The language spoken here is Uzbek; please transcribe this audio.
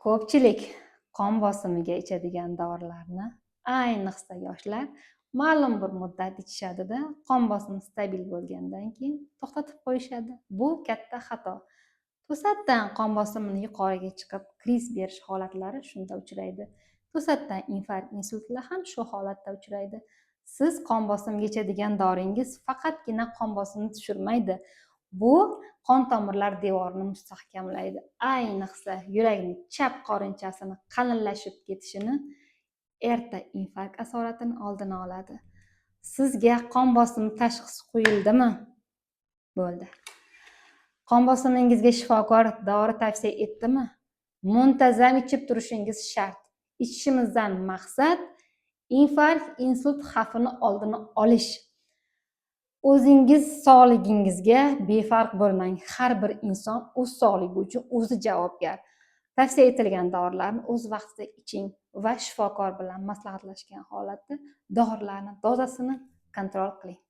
Ko'pchilik qon bosimiga ichadigan dorilarni, ayniqsa yoshlar, ma'lum bir muddat ichishadi-da, qon bosimi stabil bo'lgandan keyin to'xtatib qo'yishadi. Bu katta xato. To'satdan qon bosimini yuqoriga chiqib, kriz berish holatlari shunda uchraydi. To'satdan infarkt, insultlar ham shu holatda uchraydi. Siz qon bosimiga ichadigan doringiz faqatgina qon bosimini tushirmaydi. Bu qon tomirlar devorini mustahkamlaydi. Ayniqsa yurakning chap qorinchasini qalinlashib ketishini, erta infarkt asoratini oldini oladi. Sizga qon bosimi tashxisi qo'yildimi? Bo'ldi. Qon bosimingizga shifokor dori tavsiya etdimi? Muntazam ichib turishingiz shart. Ichishimizdan maqsad infarkt, insult xavfini oldini olish. O'zingiz sog'ligingizga befarq bo'lmang. Har bir inson o'z sog'ligi uchun o'zi javobgar. Tavsiya etilgan dorilarni o'z vaqtida iching va shifokor bilan maslahatlashgan holatda dorilarning dozasini kontrol qiling.